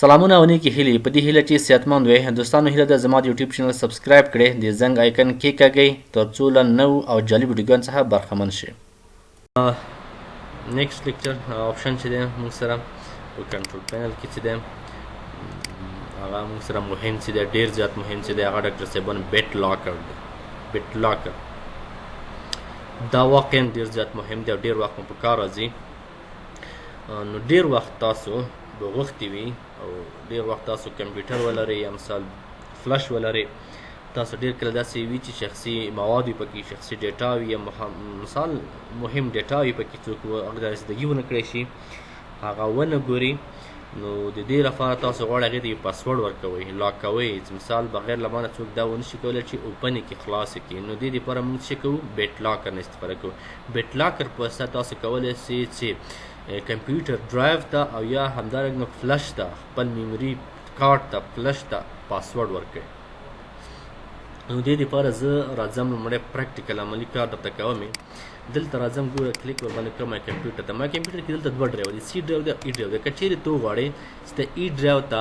سلامونه او نیکی هیلې په دې هیله چې صحتمند وئ. دوستانو هیله ده زما د یوټیوب چینل سبسکرایب کړئ، د زنګ آیکن کېکاږئ ترڅو له نوو او جالبو ویډیوګانو څخه برخمن شئ. نیکسټ لیکچر آپشن چې دی موږ سره په کنټرول پینل کې چې دی هغه موږ سره مهم چې دی، ډېر زیات مهم چې دی، هغه ډاکټر صاحبان بیټ لاکر دی. بیټ لاکر دا واقعا ډېر زیات مهم دی او ډېر وخت مو په کار راځي. نو ډېر وخت تاسو به غوښتي وي او ډېر وخت تاسو کمپیوټر ولرئ یا مثال فلش ولرئ، تاسو ډېر کله داسې وي چې شخصي مواد وي پکې، شخصي ډیټا وي یا مثال مهم ډیټا وي پکې، څوک هغه رسیدګي ونه کړی شي، هغه ونه ګوري. نو د دې لپاره تاسو غواړئ هغې ته یو پاسورډ ورکوئ، لاک کوئ، مثال بغیر له ما نه څوک دا ونه شي کولی چې اوپن یې کړي، خلاص یې کړي. نو دې دپاره موږ څه کوو؟ بیټ لاکر نه استفاده کوو. بیټ لاکر په واسطه تاسو کولی شئ چې کمپیوټر ډرایو ته او یا همدارنګه فلش ته، خپل میموري کارت ته، فلش ته پاسورډ ورکړئ. نو دې دپاره زه راځم لومړی پریکټیکل عملي کار درته کوم. دلته راځم، ګوره کلیک ورباندې کړم مای کمپیوټر ته. مای کمپیوټر کې دلته دوه ډرایو دي، سی ډرایو دی او ای ډرایو دی. که چیرې ته وغواړې چې ته ای ډرایو ته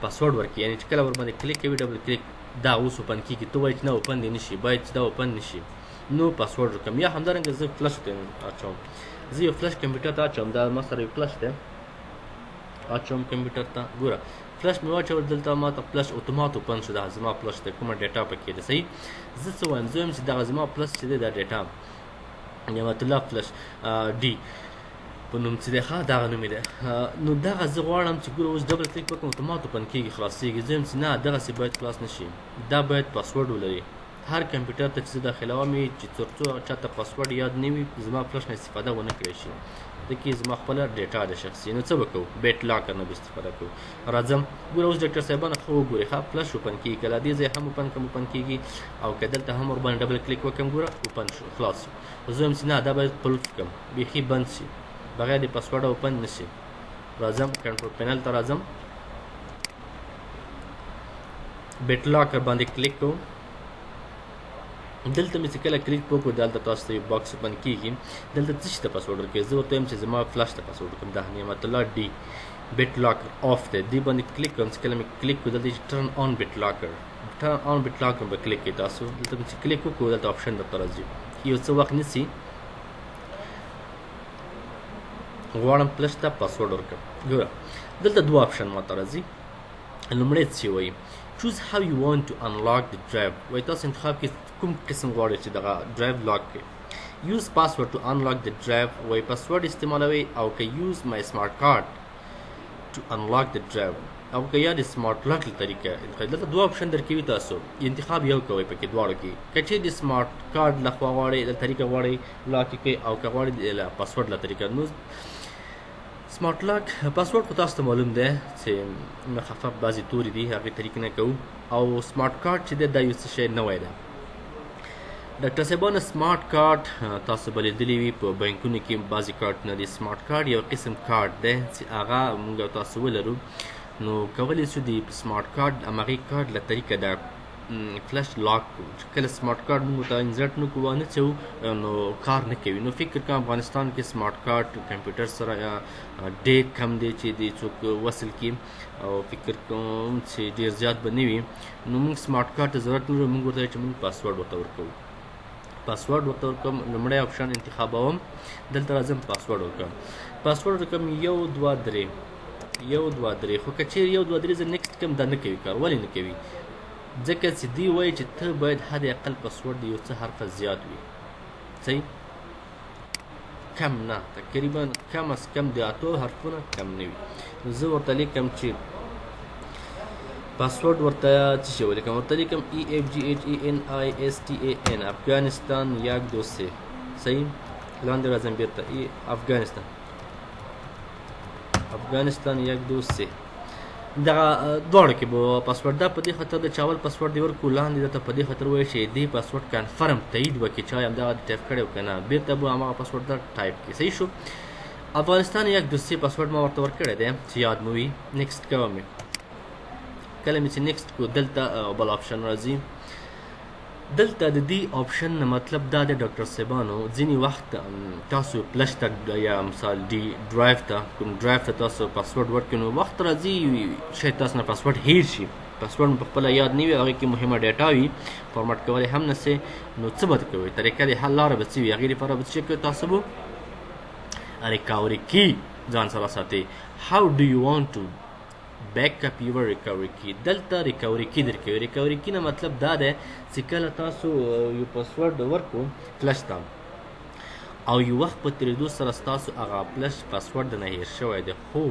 پاسورډ ورکړې، یعنې چې کله ورباندې کلیک کوي ډبل کلیک دا اوس اوپن کېږي، ته وایې چې نه اوپن دی نه شي، باید چې دا اوپن نه شي، نو پاسورډ ورکړم. یا همدارنګه زه فلش ته اچوم، زه یو فلش کمپیوټر ته اچوم، دا ما سره یو فلش دی، اچوم کمپیوټر ته. ګوره فلش مې واچول، دلته ما ته فلش اتومات اوپن شو، دا زما فلش دی، کومه ډیټا پکې ده. صحیح، زه څه وایم؟ زه وایم چې دغه زما فلش چې دی دا ډیټا نعمت الله فلش ډي په نوم چې دی، ښه دغه نوم یې دی. نو دغه زه غواړم چې ګوره اوس ډبل کلیک وکړم اتومات اوپن کېږي، خلاصېږي. زه وایم چې نه، دغسې باید خلاص نه شي، دا باید پاسورډ ولري. هر کمپیوټر ته چې زه داخلوم چې تر څو چاته پاسورډ یاد نه وي، زما فلش نه استفاده ونه کړی شي، ځکه زما خپله ډیټا ده شخصي. نو څه به کوو؟ بیټ لاکر نه به استفاده کوو. راځم، ګوره اوس ډاکټر صاحبانه ښه وګورئ، ښه فلش اوپن کېږي، که له دې ځای هم اوپن کړم اوپن کېږي، او که دلته هم ورباندې ډبل کلیک وکړم ګوره اوپن شو، خلاص شو. زه وایم چې نه، دا باید قلف کړم، بیخي بند شي، بغیر د پاسورډه اوپن نه شي. راځم کنټرول پینل ته راځم، بیټ لاکر باندې کلیک کوم. دلته مې چې کله کلیک وکړو دلته تاسو ته یو باکس اوپن کېږي، دلته څه شي ته پاسورډ ورکوئ؟ زه ورته وایم چې زما فلش ته پاسورډ ورکوم، دا نعمت الله ډي بیټ لاکر آف دی. دې باندې کلیک کوم، چې کله مې کلیک کړو دلته ټرن آن بیټ لاکر، ټرن آن بیټ لاکر به کلیک کړئ تاسو. دلته چې کلیک وکړو دلته آپشن درته راځي، یو څه وخت نیسي، غواړم فلش ته پاسورډ ورکړم. ګوره دلته دوه آپشن ماته راځي. لومړی څه وایي؟ choose how you want to unlock the drive. وایي تاسو انتخاب کې کوم قسم غواړئ چې دغه ډرایو لاک کړئ. use password to unlock the drive، وایي پاسورډ استعمالوئ، او که use my smart card to unlock the drive، او که یا د سمارټ لاک له طریقه انتخاب. دلته دوه آپشن درکوي، تاسو انتخاب یو کوئ پکې دواړو کې. که چیرې د سمارټ کارډ لخوا غواړئ د طریقه غواړئ لاک یې کړئ، او که غواړئ د پاسورډ له طریقه. نو سمارټ لاک پاسورډ خو تاسو ته معلوم دی چې مخفف بعضې توري دي، هغې طریقې نه کوو. او سمارټ کارډ چې دی دا یو څه شی نوی دی. ډاکټر صاحبانو سمارټ کارډ تاسو به لیدلی وي په بانکونو کې بعضې کارډونه دي. سمارټ کارډ یو قسم کارډ دی چې هغه موږ تاسو ولرو، نو کولی شو د سمارټ کارډ همغې کارډ له طریقه د فلش لاک کو. چې کله سمارټ کارډ موږ ته انزرټ نه کړو نه څه نو کار نه کوي. نو فکر کوم افغانستان کې سمارټ کارډ کمپیوټر سره ډېر کم دی چې د څوک وصل کړي، او فکر کوم چې ډېر زیات به نه وي. نو موږ سمارټ کارډ ته ضرورت نه لرو، موږ ورته چې موږ پاسورډ ورته ورکوو. پاسورډ ورته ورکوم، لومړی آپشن انتخابوم، دلته راځم پاسورډ ورکوم. پاسورډ ورکوم 1 2 3 1 2 3. خو که چیرې 1 2 3 زه نیکسټ کوم دا نه کوي کار. ولې نه کوي؟ ځکه چې دوی وایي چې ته باید حد اقل پاسورډ د یو څه حرفه زیات وي. صحیح، کم نه، تقریبا کم از کم د 8 حرفونه کم نه وي. نو زه ورته لیکم چې پاسورډ ورته څه شی ولیکم؟ ورته لیکم EFGHENISTAN افغانستان 1 2 3. صحیح، لاندې راځم بیرته افغانستان 1 2 3. دغه دواړو کې به پاسورډ دا په دې خاطر د چاول پاسورډ دې ورکړو، لاندې درته په دې خاطر وایي چې دې پاسورډ کنفرم تایید وکړي چې آیا همدغه ټایپ کړی و که نه، بېرته به هماغه پاسورډ دا ټایپ کړي. صحیح شو. افغانستان 1 2 3 پاسورډ ما ورته ورکړی دی چې یاد مو وي. نیکسټ کوم. کله مې چې نیکسټ کړو دلته بل آپشن راځي، دلته د دې آپشن نه مطلب دا دی ډاکټر صاحبانو ځینې وخت تاسو فلش ته یا مثال ډي ډرایو ته کوم ډرایو ته تاسو پاسورډ ورکړئ نو وخت راځي شاید تاسو نه پاسورډ هیر شي پاسورډ مو په خپله یاد نه وي هغې کې مهمه ډیټا وي فارمټ کولی هم نه سئ نو څه به کوئ طریقه د حل لاره به څه وي هغې لپاره به څه کوئ تاسو به ریکاوري کی ځان سره ساتئ how do you want to back up your recovery key دلته ریکاوري کی درکوي ریکاوري کی نه مطلب دا دی چې کله تاسو یو پاسورډ ورکړو فلش ته او یو وخت په تېرېدو سره ستاسو هغه فلش پاسورډ نه هیر شوی دی خو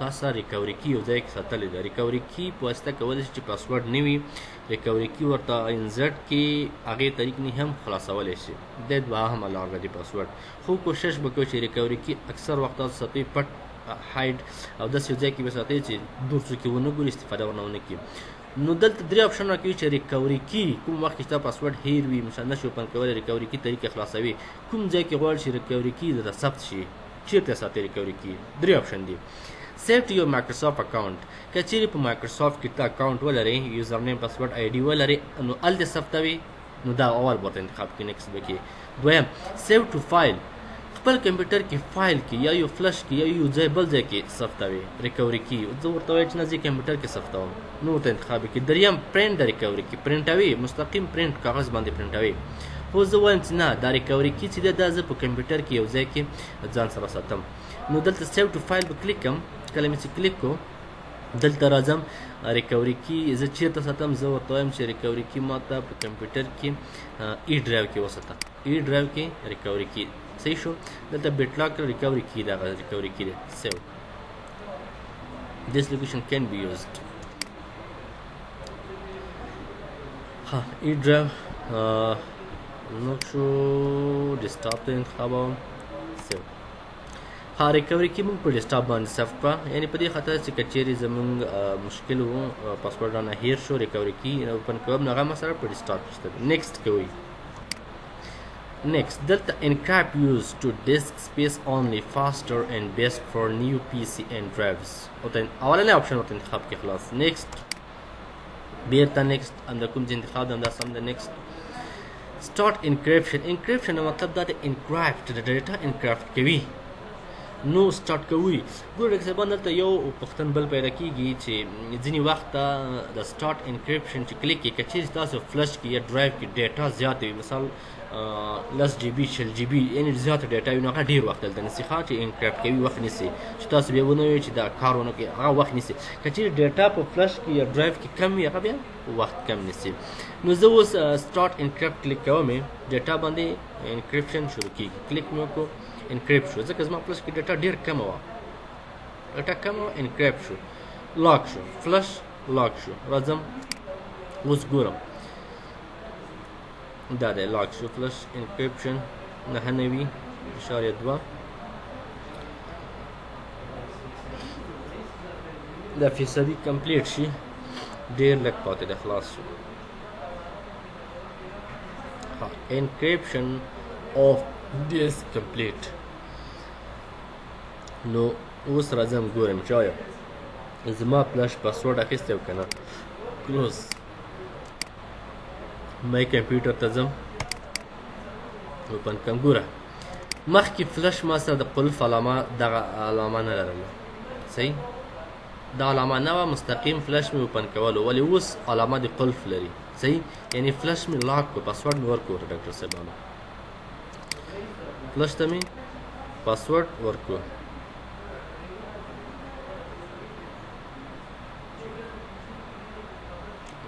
تاسو ریکاوري کی یو ځای کې ساتلی ده ریکاوري کی په واسطه کولی شي چې پاسورډ نه وي ریکاوري کی ورته انزرټ کې هغې طریق نه هم خلاصولی شي دی دوهمه لار ده د پاسورډ خو کوشش به کوئ چې ریکاوري کی اکثر وخت تاسو ساتئ پټ هاید او داسې یو ځای کې به ساتئ چې دور څوک یې ونه ګوري استفاده ورنه ونه کړي نو دلته درې آپشن راکوي چې ریکاوري کی کوم وخت چې ستا پاسورډ هیر وي مثلا نشي اوپن کولی ریکاوري کی طریقه خلاصوي کوم ځای کې غواړي چې ریکاوري کی درته ثبت شي چیرته ساتئ ریکاوري کی درې آپشن دي سیو ټو یور مایکروسافټ اکاونټ که چیرې په مایکروسافټ کې ته اکاونټ ولرئ یوزر نیم پاسورډ آی ډي ولرئ نو هلته ثبتوي نو دا اول ورته انتخاب کړي نیکسټ به کړي دویم سیو ټو فایل خپل کمپیوټر کې فایل کې یا یو فلش کې یا یو ځای بل ځای کې ثبتوي ریکاوري کی زه ورته وایم چې نه زه کمپیوټر کې ثبتوم نو ورته انتخاب کړي دریم پرنټ د ریکاوري کی پرنټوي مستقیم پرنټ کاغذ باندې پرنټوي خو زه وایم چې نه دا ریکاوري کی چې ده دا زه په کمپیوټر کې یو ځای کې ځان سره ساتم نو دلته سیو ټو فایل به کلیک کړم کله مې چې کلیک کړو دلته راځم ریکاوري کی زه چیرته ساتم زه ورته وایم چې ریکاوري کی ما ته په کمپیوټر کې ای ډرایو کې وساته ای ډرایو کې ریکاوري کی صحیح شو دلته بیټ لاک ریکاوري کی دغه ریکاوري کی دی سیو this location can be used ها ای ډرایو نو شو ډیسکټاپ ته انتخابوم سیو ها ریکاوري کی موږ په ډیسکټاپ باندې سیف کړه یعنې په دې خاطر چې که چیرې زموږ مشکل و پاسورډ رانه هیر شو ریکاوري کی اوپن کوم نو هغه ما سره په ډیسکټاپ کې شته نیکسټ کوئ Next, Delta Encrypt used to disk space only, faster and best for new PC and drives. اولنی option ورته انتخاب کې خلاص. Next, بیرته next اندر کوم چې انتخاب ده همدا سم ده. Next, start encryption. Encryption مطلب دا د encrypt د ډیټا encrypt کوي. نو سٹارټ کوي ګوره ډاکټر صاحبان دلته یو پوښتن بل پیدا کېږي چې ځینې وخت د سټارټ انکریپشن چې کلیک کړي که چیرې ستاسو فلش کې یا ډرایو کې ډیټا زیاته وي مثال 10 جی بي 60 جی بي یعنې زیاته ډیټا وي نو هغه ډېر وخت دلته نیسي ښه چې انکریپټ کوي وخت نیسي چې تاسو بیا ونه وایئ چې دا کار ونه کوي هغه وخت نیسي که چیرې ډیټا په فلش کې یا ډرایو کې کم وي هغه بیا وخت کم نیسي نو زه اوس سټارټ انکریپټ کلیک کوم ډیټا باندې انکریپشن شروع کېږي کلیک مې وکړو انکریپټ شو ځکه زما فلش کې ډیټا ډېر کمه وه انکریپټ شو لاک شو فلش لاک شو راځم اوس ګورم دا دی لاک شو فلش انکریپشن 99.2 دا فیصدي کمپلیټ شي ډېر لږ پاتې دی خلاص شو انکریپشن of this complete نو اوس راځم ګورم چې آیا زما فلش پاسورډ اخیستی و که نه کلوز مای کمپیوټر ته ځم اوپن کړم ګوره مخکې فلش ما سره د قلف علامه دغه علامه نه لرله صحیح دا علامه نه وه مستقیم فلش مې اوپن کولو ولې اوس علامه د قلف لري صحیح یعنې فلش مې لاک کړو پاسورډ مې ورکړو ډاکټر صاحبانو فلش ته مې پاسورډ ورکړو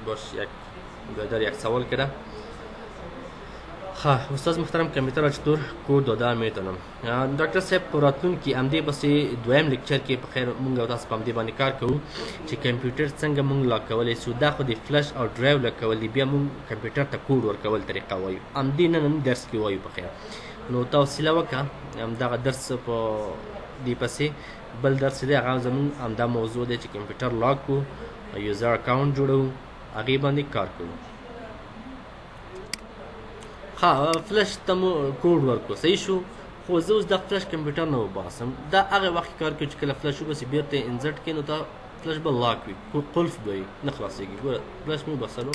باش در یک سوال کرده استاد محترم کمپیوټر چطور کود ادا میتونم ډاکټر صاحب په راتلونکي همدې پسې دویم لیکچر کې په خیر مونږ او تاسو په همدې باندې کار کوو چې کمپیوټر څنګه مونږ لاک کولی شو دا خو د فلش او ډرایو لاک کول دي بیا مونږ کمپیوټر ته کوډ ورکول طریقه وایو همدې نن درس کې وایو په خیر نو تا حوصله وکړه همدغه درس په دې پسې بل درس دی هغه زموږ همدا موضوع دی چې کمپیوټر لاک کړو یوزر اکاونټ جوړوو هغې باندې کار کوو فلش ته مو کوډ ورکړو صحیح شو خو زه اوس دا فلش کمپیوټر نه وباسم دا هغه وخت کار کوي چې کله فلش وباسي بیرته یې انزرټ کړې نو دا فلش به لاک وي قلف به وي نه خلاصېږي ګوره فلش مې وباسلو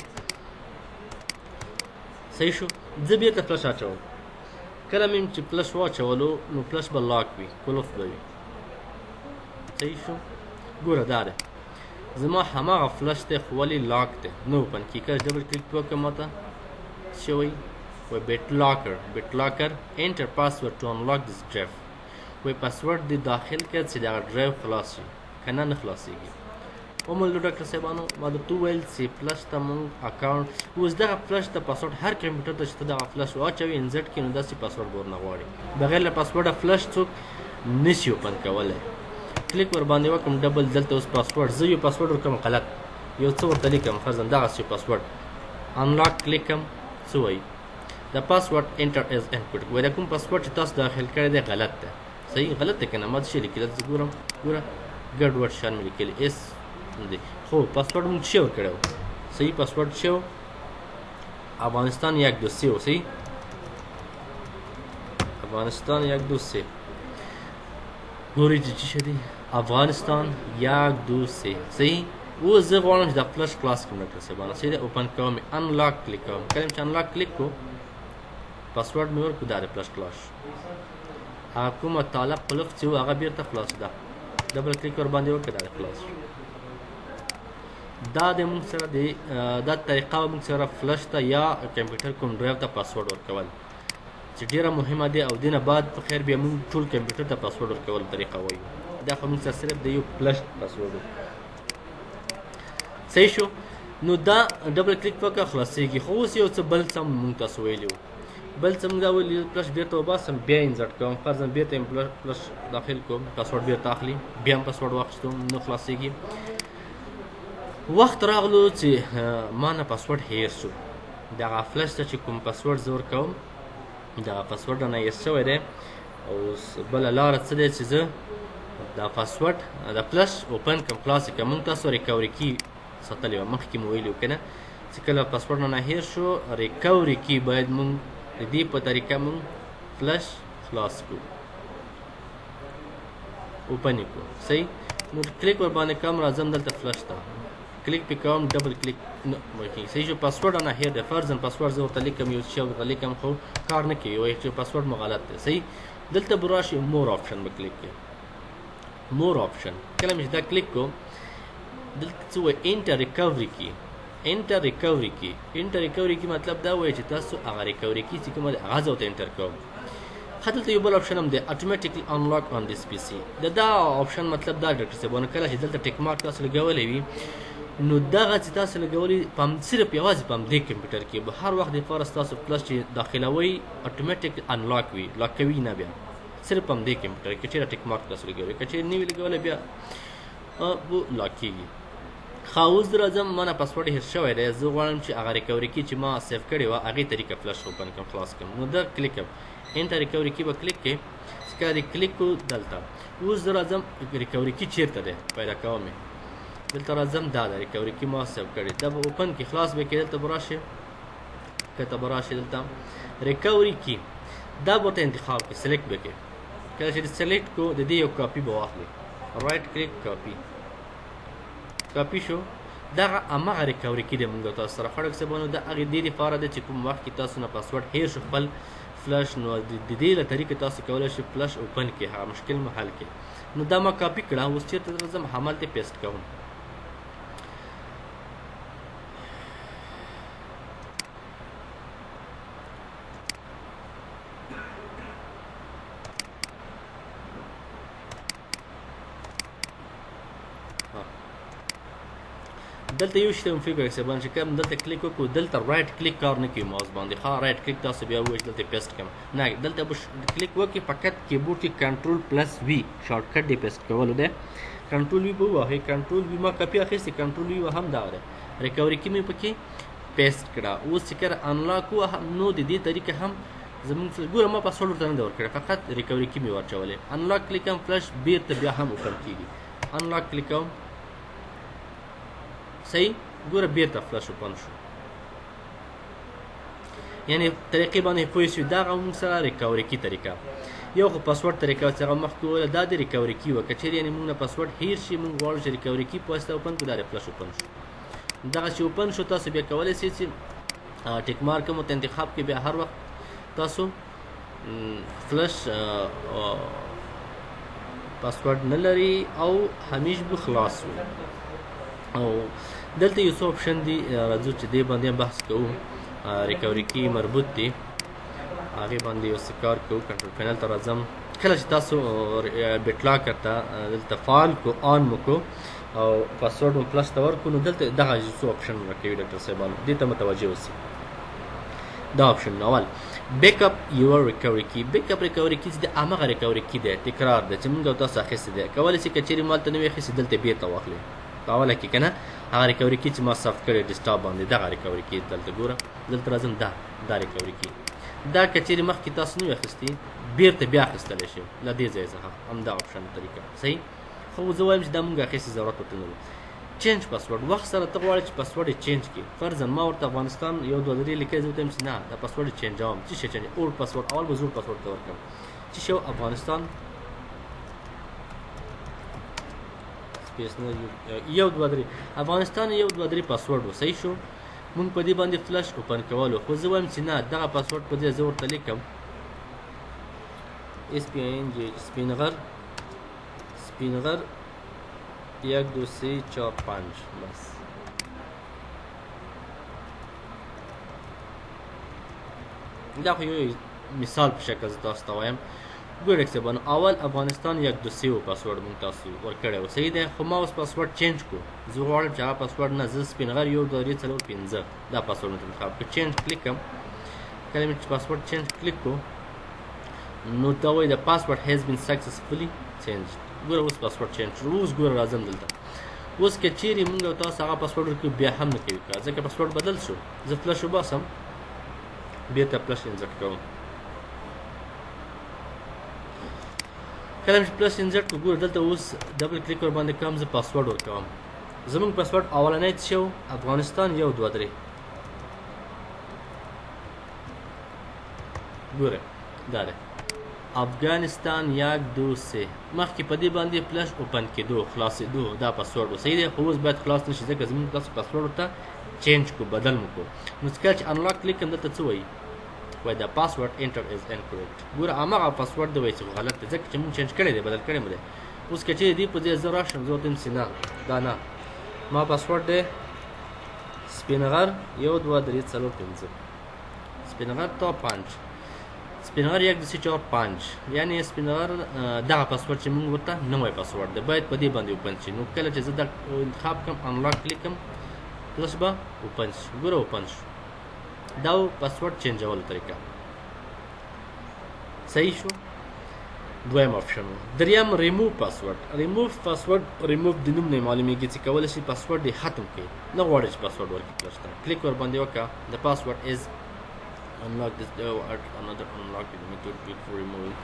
صحیح شو. زه بیرته فلش اچوم. کله مې چې فلش واچولو نو فلش به لاک وي، کلوف به وي. صحیح شو. ګوره دا ده زما هماغه فلش دی خو ولې لاک دی نه اوپن کېږي. کله ډبل کلیک وکړم ماته څه وایي وایي بیټ لاکر انټر پاسورډ ټو انلاک دس ډرایو. وایي پاسورډ دې داخل کړه چې دغه ډرایو خلاص شي، که نه خلاصېږي. وموږ ډاکټر صاحبانو ما درته وویل چې فلش ته مونږ اکاونټ اوس دغه فلش ته پاسورډ هر کمپیوټر ته چې ته دغه فلش واچوې انزټ کړي نو داسې پاسورډ به ورنه غواړي. بغیر له پاسورډه فلش څوک نشي اوپن کولی. کلیک ور باندې وکړم ډبل دلته اوس پاسورډ زه یو پاسورډ ورکړم غلط یو څه ورته لیکم فرضاً دغسې پاسورډ انلاک کلیک کړم څه وایي د پاسورډ انټر از انپوټ. وایي دا کوم پاسورډ چې تاسو داخل کړی دی غلط دی. صحیح غلط دی که نه ما څه شی لیکلي دلته ګورم ګوره ګډ وډ شان مې لیکلي اس دی. خو پاسورډ مونږ څه ورکړی و صحیح پاسورډ څه و افغانستان 1 2 3 و. صحیح افغانستان 1 2 3 ګورئ چې څه شی دی افغانستان 1 2 3 صحیح. اوس زه غواړم چې دا فلش خلاص کړم ډاکټر صاحبانو. صحیح دی اوپن کوم انلاک کلیک کوم. کله چې انلاک کلیک کو پاسورډ مې ورکړو دا د فلش خلاص شو. هغه کومه تعلق قلف چې و هغه بیرته خلاص ده. ډبل کلیک ور باندې وکړه دا د خلاص شو. دا د موږ سره دا طریقه موږ سره فلش ته یا کمپیوټر کوم ډرایو ته پاسورډ ورکول چې ډیره مهمه دی او دینه بعد په خیر بیا موږ ټول کمپیوټر ته پاسورډ ورکول طریقه وایو. دا خو موږ سره صرف د یو فلش پاسورډ صحیح شو. نو دا ډبل کلیک وکړه خلاصېږي. خو اوس یو څه بل څه موږ تاسو ویلي وو بل څه موږ دا ویلي فلش بیرته وباسم بیا انزرټ کوم فرضاً بیرته یم فلش داخل کوم پاسورډ بیرته اخلي بیا هم پاسورډ واخیستم نه خلاصېږي. وخت راغلو چې ما نه پاسورډ هیر شو. دغه فلش ته چې کوم پاسورډ زه ورکوم دغه پاسورډ رانه هیر شوی دی. اوس بله لاره څه دی چې زه دا پاسورډ د فلش اوپن کړم خلاص یې کړم. موږ تاسو ریکوري کی ساتلی وه مخکې مو ویلي وو که نه چې کله پاسورډ رانه هیر شو ریکوري کی باید موږ د دې په طریقه موږ فلش خلاص کړو اوپن یې کړو. صحیح نو کلیک ور باندې کوم راځم دلته فلش ته کلیک پې کوم ډبل کلیک نه کېږي. صحیح شو پاسورډ رانه هیر دی فرضاً پاسورډ زه ورته لیکم یو شی ورته لیکم خو کار نه کوي وایي چې پاسورډ مو غلط دی. صحیح دلته به راشي مور آپشن به کلیک کړئ. مور آپشن کله مې چې دا کلیک کوم دلته څه وایي انټر ریکوري کی انټر ریکوري کی انټر ریکوري کی مطلب دا وایي چې تاسو هغه ریکوري کی چې کومه ده هغه زه ورته انټر کوم. ښه دلته یو بل آپشن هم دی اټومیټیکلی انلاک آن دیس پی سي. دا آپشن مطلب دا ډاکټر صاحبانو کله چې دلته ټیک مارک تاسو لګولی وي نو دغه چې تاسو لګولي صرف یوازې په همدې کمپیوټر کې به هر وخت دپاره ستاسو فلش چې داخلوئ اټومیټیک انلاک وي لاک کوي نه بیا صرف په همدې کمپیوټر کې چېرې ټیک مارک تاسو لګولی که چېرې نه وي لګولی بیا به لاک کېږي. ښه اوس زه راځم ما نه پاسورډ هیر شوی دی زه غواړم چې هغه ریکوري کی چې ما سیف کړې وه هغې طریقه فلش اوپن کړم خلاص کړم. نو دا کلیک کړم انټر ریکوري کی به کلیک کړې چې کله دې کلیک کړو دلته اوس زه راځم ریکوري کی چېرته دی پیدا کوم یې دلته راځم دا د ریکوري کی ما سیف کړې دا به اوپن کړي خلاص به کړي دلته به راشي کته به راشي دلته ریکوري کی دا به ورته انتخاب کړي سلیکټ به کړي. کله چې سلیکټ کړو د دې یو کاپي به واخلي رایټ کلیک کاپي شو. دغه هماغه ریکوري کی دی مونږ تاسو سره خړک صاحبانو د هغې دې دپاره دی چې کوم وخت کې تاسو نه پاسورډ هیر شو خپل فلش نو د دې له طریقې تاسو کولی شئ فلش اوپن کړئ هغه مشکل مو حل کړئ. نو دا ما کاپي کړه اوس چېرته راځم همالته پیسټ کوم. دلته یو شی ته مو فکر صاحبان چې کوم دلته کلیک وکړو دلته رایټ کلیک کار نه کوي ماوس باندې. ښه رایټ کلیک تاسو بیا ووایئ چې دلته پیسټ کړم نه دلته به کلیک وکړئ فقط کیبورډ کې کنټرول پلس وي شارټ کټ دی پیسټ کولو دی. کنټرول وي به ووهئ کنټرول وي ما کاپي اخیستې کنټرول وي هم دغه دی ریکوري کې مې پکې پیسټ کړه. اوس چې کله انلاک ووهم نو د دې طریقې هم زموږ ګوره ما پاسورډ ورته نه دی ورکړی فقط ریکوري کې مې واچولی. انلاک کلیک کوم فلش بیرته بیا هم اوپن کېږي انلاک کلیک کوم صحیح ګوره بیرته فلش اوپن شو. یعنې طریقې باندې پوه شوي دغه موږ سره ریکوري کی طریقه یو خو پاسورډ طریقه چې هغه مخکې وویله دا د ریکوري کی وه که چېرې یعنې موږ نه پاسورډ هیر شي موږ غواړو چې ریکوري کی په واسطه اوپن کړو دا د فلش اوپن شو. دغسې اوپن شو تاسو بیا کولی شئ چې ټیک مارک مو ته انتخاب کې بیا هر وخت تاسو فلش پاسورډ نه لري او همیش به خلاص وي. او دلته یو څو اپشن دي راځو چې دې باندې بحث کوو. ریکوري کی مربوط دي هغې باندې یو څه کار کوو. کنټرول پینل ته راځم. کله چې تاسو بیټ لاکر ته دلته فعال کو آن مو کو او پاسورډ مو پلس ته ورکړو نو دلته دغه یو څو اپشن راکوي ډاکټر صاحبانو، دې ته متوجه اوسئ. دا اپشن اول بیک اپ یور ریکوري کی. بیک اپ ریکوري کی چې د همغه ریکوري کی دی، تکرار دی چې موږ او تاسو اخیستی دی. کولی شئ که چیرې مالته نه وي اخیستې دلته بېرته واخلئ په اوله کې که نه هغه ریکوري کی چې ما ثبت کړی ډیسکټاپ باندې دغه ریکوري کی دلته ګوره. دلته راځم دا ریکوري کی دا که چیرې مخکې تاسو نه وي اخیستي بېرته بیا اخیستلی شئ له دې ځای څخه همدا اپشن طریقه صحیح. خو زه وایم چې دا موږ اخیستې ضرورت ورته نه لرو. چینج پاسورډ وخت سره ته غواړې چې پاسورډ یې چینج کړي. فرضاً ما ورته افغانستان 1 2 3 لیکلی، زه ورته وایم چې نه دا پاسورډ یې چینجوم. څه شی چینج؟ اولډ پاسورډ اول به زوړ پاسورډ ته ورکړم. څه شی افغانستان سپیس نه 1 2 3 افغانستان 1 2 3 پاسورډ و. صحیح شو. مونږ په دې باندې فلش اوپن کولو. خو زه وایم چې نه دغه پاسورډ په ځای زه ورته لیکم SPING سپینغر 1 2 3 4 5 بس. دا خو یو مثال په شکل زه تاسو ته وایم. ګوره صاحبانو اول افغانستان 1 2 3 پاسورډ مونږ تاسو ورکړی و صحیح دی. خو ما اوس پاسورډ چینج کړو. زه غواړم چې هغه پاسورډ نه زه سپینغر 1 2 3 4 5 دا پاسورډ مې انتخاب کړو. چینج کلیک کړم. کله مې چې پاسورډ چینج کلیک کړو نو دا وایي د پاسورډ هیز بین سکسسفولي چینج. ګوره اوس پاسورډ چینج شو. اوس ګوره راځم دلته. اوس که چیرې مونږ او تاسو هغه پاسورډ ورکړو بیا هم نه کوي کار ځکه پاسورډ بدل شو. زه فلش وباسم بېرته فلش انزرټ کوم. کله چې پلس انزرټ کړو ګوره دلته اوس ډبل کلیک ور باندې کوم. زه پاسورډ ورکوم. زمونږ پاسورډ اولنی څه شو؟ افغانستان 1 2 3. ګوره دا دی افغانستان 1 2 3. مخکې په دې باندې فلش اوپن کېدو خلاصېدو دا پاسورډ و صحیح دی. خو اوس باید خلاص نه شي ځکه زمونږ تاسو پاسورډ ورته چینج کړو بدل مو کړو. نو کله چې انلاک کلیک کړم دلته څه وایي؟ وایي د پاسورډ انټر از انکریکټ. ګوره هماغه پاسورډ دی وایي چې غلط دی ځکه چې مونږ چینج کړی دی بدل کړی مو دی. اوس که چیرې دې په ځای زه راشم زه ورته وایم چې نه دا نه ما پاسورډ دی سپینغر 1 2 3 4 5 سپینغر تا 5 سپینغر 1 2 3 4 5 یعنی سپینغر دغه پاسورډ چې مونږ ورته نوی پاسورډ دی باید په دې باندې اوپن شي. نو کله چې زه دا انتخاب کړم انلاک کلیک کړم پلس به اوپن شي. ګوره اوپن شو. دا پاسورډ چینجولو طریقه صحیح شو. دویم اپشن و. دریم ریموو پاسورډ. ریموو پاسورډ ریموو د نوم نه معلومیږي چې کولی شي پاسورډ یې ختم کړي. نه غواړي چې پاسورډ ورکړي فلش ته کلیک ور باندې وکړه. د پاسورډ از unlock this another unlock method before removing.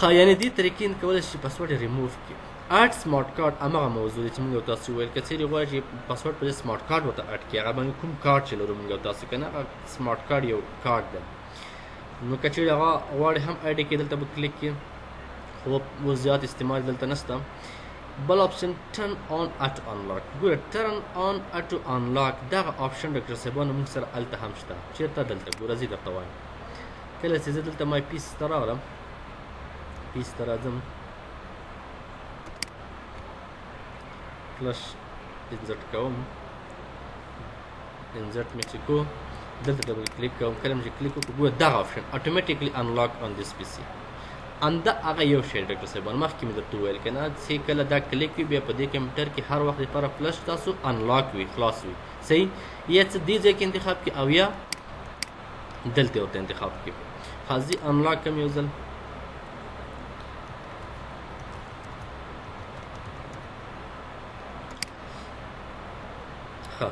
ها یعنی دې طریقې کولی شي پاسورډ یې ریموو کړي. اډ سمارټ کارت هماغه موضوع دی چې موږ تاسو ویل که چیرې غواړئ چې پاسورډ په سمارټ کارت ورته اډ کړي هغه باندې کوم کارت چې لرو موږ تاسو که نه هغه سمارټ کارت یو کارت دی. نو که چیرې هغه غواړئ هم اډ یې کړي دلته به کلیک کړي. خو اوس زیات استعمال دلته نشته. بل اپشن ټرن آن اټو انلاک. ګوره ټرن آن اټو انلاک دغه اپشن ډاکټر صاحبانو موږ سره هلته هم شته. چېرته؟ دلته ګوره زه درته وایم. کله چې زه دلته مای پیس ته راغلم پیس ته راځم فلش انزرټ کوم. انزرټ مې چې کو دلته ډبل کلیک کوم. کله مې چې کلیک وکړو ګوره دغه اپشن اتوماتیکلی انلاک آن دیس پی سي. انده هغه یو شی ډاکټر صاحبان مخکې مې درته وویل که نه چې کله دا کلیک وي بیا په دې کمپیوټر کې هر وخت لپاره فلش تاسو انلاک وي خلاص وي صحیح. یا څه دې ځای کې انتخاب کړي او یا دلته ورته انتخاب کړي. خاصي انلاک کوم یو ځل. ښه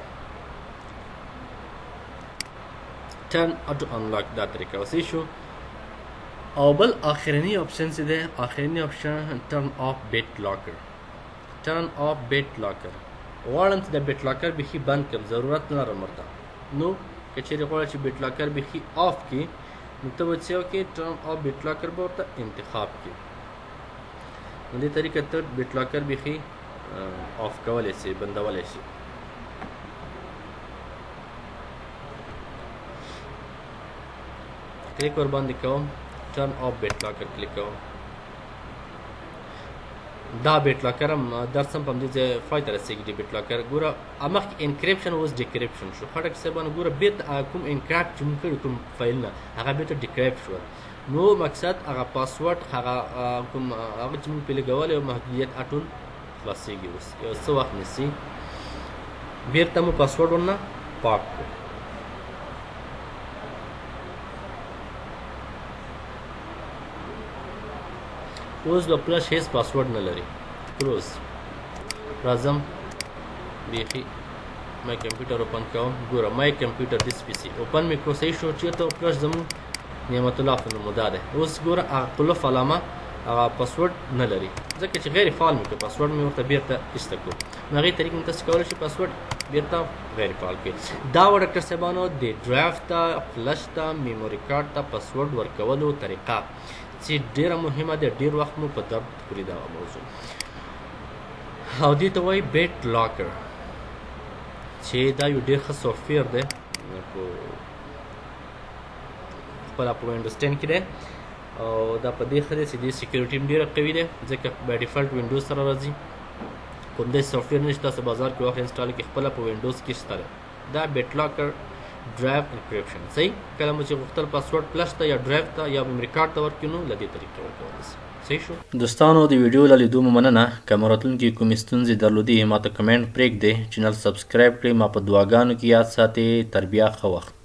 ټرن اټو انلاک دا طریقه وصحیح شو. او بل آخرنی اپشن چې دی آخرنی اپشن ټرن آف بیټ لاکر. ټرن آف بیټ لاکر غواړم چې د بیټ لاکر بیخي بند کړم ضرورت نه لرم ورته. نو که چیرې غواړئ چې بیټ لاکر بیخي آف کړي نو ته به څه وکړې ټرن آف بیټ لاکر به ورته انتخاب کړي. نو دې طریقه ته بیټ لاکر بیخي آف کولی شي بندولی شي. کلیک ور باندې کوم ټرن آف بیټ لاکر کلیک کوم دا بیټ لاکر هم درس هم په همدې ځای پای ته رسېږي د بیټ لاکر ګوره مخکې انکریپشن اوس ډیکریپشن شو خټک صاحبانو ګوره بېرته کوم انکریپټ چې موږ کړي کوم فایلونه هغه بېرته ډیکریپټ شول نو مقصد هغه پاسورډ هغه کوم هغه چې موږ پرې لګولی او محدودیت ټول خلاصېږي اوس یو څه وخت نیسي بېرته مو پاسورډ ورنه پاک کړو اوس به فلش هیڅ پاسورډ نه لري کلوز راځم بیخي مای کمپیوټر اوپن کوم ګوره مای کمپیوټر دیس پی سي اوپن مې کړو صحیح شو چېرته فلش زموږ نعمت الله په نوم دا دی اوس ګوره هغه قلف علامه هغه پاسورډ نه لري ځکه چې غیر فعال مې کړو پاسورډ مې ورته بېرته ایسته کړو نو هغې طریقې نه تاسو کولی شئ پاسورډ بېرته غیر فعال کړئ دا وه ډاکټر صاحبانو د ډرایو ته فلش ته میموري کارډ ته پاسورډ ورکولو طریقه چې ډېره مهمه ده ډېر وخت مو په درد خوري دغه موضوع او دې ته وایي بیټ لاکر چې دا یو ډېر ښه سافټویر دی خپله په وینډوز 10 کې دی او دا په دې ښه دی چې دې سیکیورټي هم ډېره قوي دی ځکه بای ډیفالټ وینډوز سره راځي کوم داسې سافټویر نه چې تاسو بازار کې واخلئ انسټال کړئ خپله په وینډوز کې شته دی دا بیټ لاکر ډرایو انکریپشن صحیح کله مو چې غوښتل پاسورډ فلش ته یا ډرایو ته یا میموري کارډ ته ورکړو نو له دې طریقې ورکولی شئ صحیح شو دوستانو د ویډیو له لیدو مو مننه که مو راتلونکي کومې ستونزې درلودې ما ته کمنټ پرېږدئ چینل سبسکرایب کړئ ما په دعاګانو کې یاد ساتئ تر بیا ښه وخت